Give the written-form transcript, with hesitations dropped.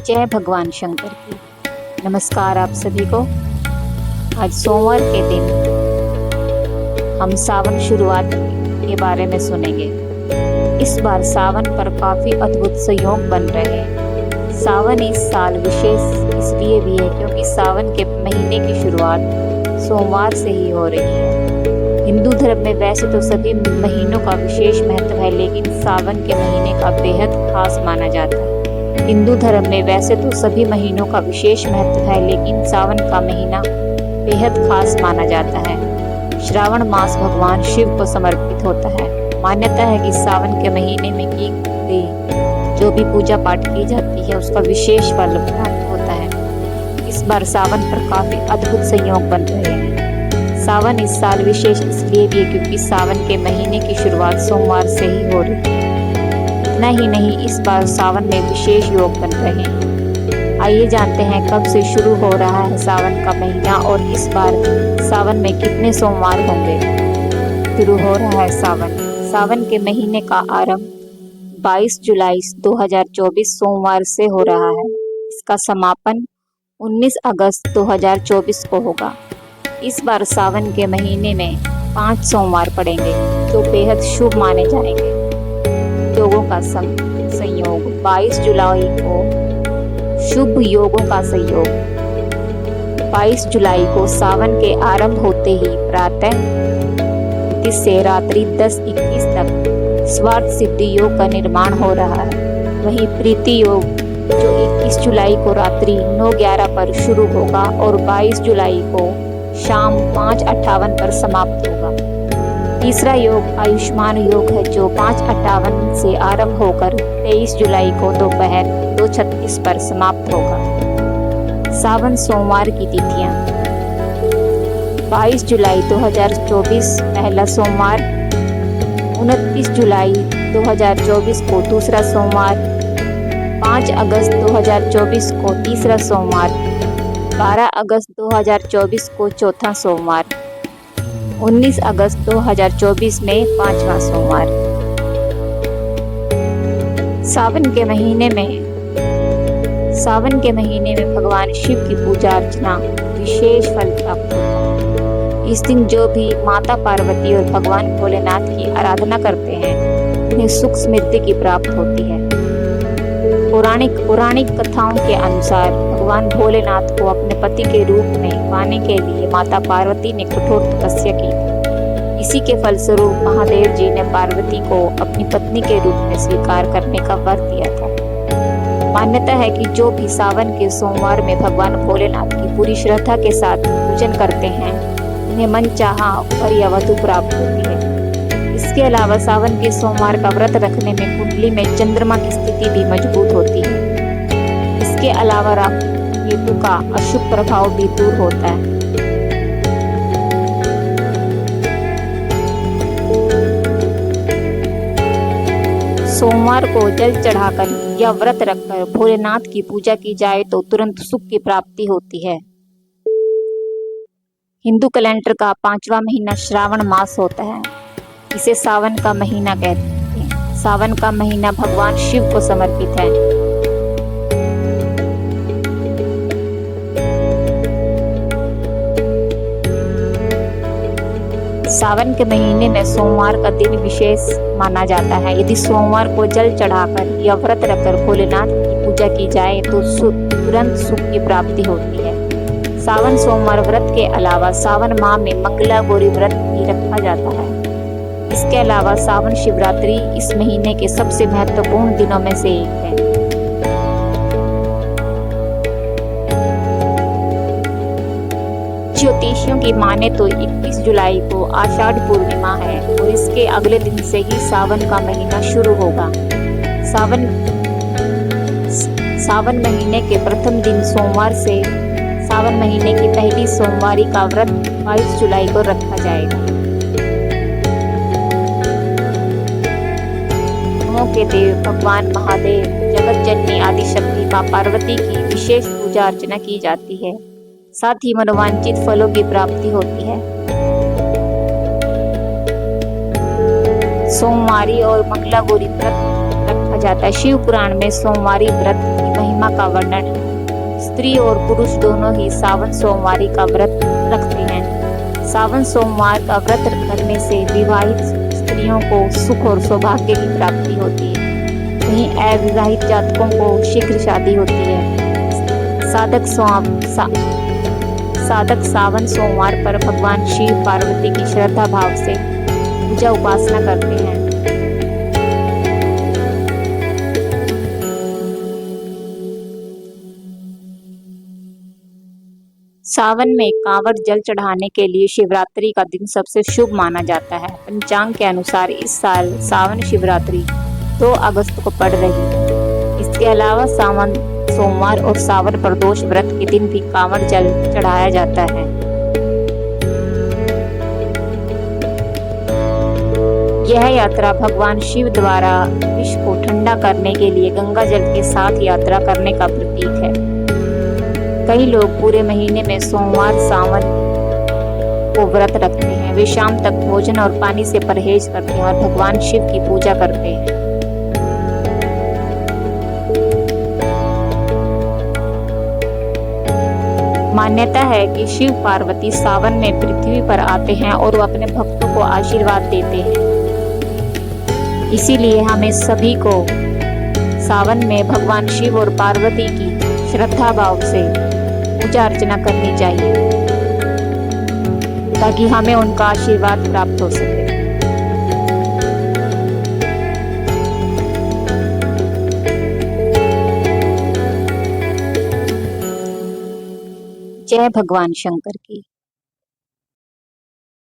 जय भगवान शंकर की। नमस्कार आप सभी को। आज सोमवार के दिन हम सावन शुरुआत के बारे में सुनेंगे। इस बार सावन पर काफी अद्भुत संयोग बन रहे हैं। सावन इस साल विशेष इसलिए भी है क्योंकि सावन के महीने की शुरुआत सोमवार से ही हो रही है। हिंदू धर्म में वैसे तो सभी महीनों का विशेष महत्व है, लेकिन सावन के महीने का बेहद खास माना जाता है। हिंदू धर्म में वैसे तो सभी महीनों का विशेष महत्व है, लेकिन सावन का महीना बेहद खास माना जाता है। श्रावण मास भगवान शिव को समर्पित होता है। मान्यता है कि सावन के महीने में की गई जो भी पूजा पाठ की जाती है उसका विशेष फल प्राप्त होता है। इस बार सावन पर काफी अद्भुत संयोग बन रहे हैं। सावन इस साल विशेष इसलिए भी है क्योंकि सावन के महीने की शुरुआत सोमवार से ही हो रही है। इतना ही नहीं, इस बार सावन में विशेष योग बन रहे हैं। आइए जानते हैं कब से शुरू हो रहा है सावन का महीना और इस बार सावन में कितने सोमवार होंगे। शुरू हो रहा है सावन के महीने का आरंभ 22 जुलाई 2024 सोमवार से हो रहा है। इसका समापन 19 अगस्त 2024 को होगा। इस बार सावन के महीने में 5 सोमवार पड़ेंगे जो बेहद शुभ माने जाएंगे। योगों का संयोग 22 जुलाई को शुभ योगों का संयोग 22 जुलाई को सावन के आरंभ होते ही प्रातः 29 से रात्रि 10:21 तक स्वार्थ सिद्धि योग का निर्माण हो रहा है। वहीं प्रीति योग जो 21 जुलाई को रात्रि 9:11 पर शुरू होगा और 22 जुलाई को शाम 5:58 पर समाप्त होगा। तीसरा योग आयुष्मान योग है जो 5:58 से आरंभ होकर 23 जुलाई को दोपहर 2:36 पर समाप्त होगा। सावन सोमवार की तिथियां 22 जुलाई 2024 पहला सोमवार, 29 जुलाई 2024 को दूसरा सोमवार, 5 अगस्त 2024 को तीसरा सोमवार, 12 अगस्त 2024 को चौथा सोमवार, 19 अगस्त 2024 में 5वां सोमवार। सावन के महीने में भगवान शिव की पूजा अर्चना विशेष फल प्राप्त होता है। इस दिन जो भी माता पार्वती और भगवान भोलेनाथ की आराधना करते हैं उन्हें सुख समृद्धि की प्राप्त होती है। पौराणिक कथाओं के अनुसार भगवान भोलेनाथ को अपने पति के रूप में पाने के लिए माता पार्वती ने कठोर तपस्या की थी। इसी के फलस्वरूप महादेव जी ने पार्वती को अपनी पत्नी के रूप में स्वीकार करने का वर दिया था। मान्यता है कि जो भी सावन के सोमवार में भगवान भोलेनाथ की पूरी श्रद्धा के साथ पूजन करते हैं उन्हें मनचाहा वर या वधु प्राप्त होती है। इसके अलावा सावन के सोमवार का व्रत रखने में कुंडली में चंद्रमा की स्थिति भी मजबूत होती है। इसके अलावा राहु केतु का अशुभ प्रभाव भी दूर होता है। सोमवार को जल चढ़ाकर या व्रत रखकर भोलेनाथ की पूजा की जाए तो तुरंत सुख की प्राप्ति होती है। हिंदू कैलेंडर का 5वां महीना श्रावण मास होता है। इसे सावन का महीना कहते हैं। सावन का महीना भगवान शिव को समर्पित है। सावन के महीने में सोमवार का दिन विशेष माना जाता है। यदि सोमवार को जल चढ़ाकर या व्रत रखकर भोलेनाथ की पूजा की जाए तो तुरंत सुख की प्राप्ति होती है। सावन सोमवार व्रत के अलावा सावन माह में मंगला गौरी व्रत भी रखा जाता है। इसके अलावा सावन शिवरात्रि इस महीने के सबसे महत्वपूर्ण दिनों में से एक है। ज्योतिषियों की माने तो 21 जुलाई को आषाढ़ पूर्णिमा है और इसके अगले दिन से ही सावन का महीना शुरू होगा। सावन महीने के प्रथम दिन सोमवार से सावन महीने की पहली सोमवारी का व्रत 22 जुलाई को रखा जाएगा। के देव भगवान महादेव, जगत जननी आदि शक्ति मां पार्वती की विशेष पूजा अर्चना की जाती है। साथ ही मनोवांछित फलों की प्राप्ति होती है। सोमवारी और मंगला गौरी व्रत रखा जाता है। शिव पुराण में सोमवारी व्रत की महिमा महिमा का वर्णन है। स्त्री और पुरुष दोनों ही सावन सोमवारी का व्रत रखते हैं। सावन सोमवार का व्रत करने से विवाहित स्त्रियों को सुख और सौभाग्य की प्राप्ति होती है। वहीं अविवाहित जातकों को शीघ्र शादी होती है। साधक सावन सोमवार पर भगवान शिव पार्वती की श्रद्धा भाव से पूजा उपासना करते हैं। सावन में कांवड़ जल चढ़ाने के लिए शिवरात्रि का दिन सबसे शुभ माना जाता है। पंचांग के अनुसार इस साल सावन शिवरात्रि 2 अगस्त को पड़ रही है। इसके अलावा सावन सोमवार और सावन प्रदोष व्रत के दिन भी कांवड़ जल चढ़ाया जाता है। यह यात्रा भगवान शिव द्वारा विष को ठंडा करने के लिए गंगा जल के साथ यात्रा करने का प्रतीक है। कई लोग पूरे महीने में सोमवार सावन को व्रत रखते हैं। वे शाम तक भोजन और पानी से परहेज करते हैं और भगवान शिव की पूजा करते हैं। मान्यता है कि शिव पार्वती सावन में पृथ्वी पर आते हैं और वो अपने भक्तों को आशीर्वाद देते हैं। इसीलिए हमें सभी को सावन में भगवान शिव और पार्वती की श्रद्धा भाव से पूजा अर्चना करनी चाहिए ताकि हमें उनका आशीर्वाद प्राप्त हो सके। जय भगवान शंकर की।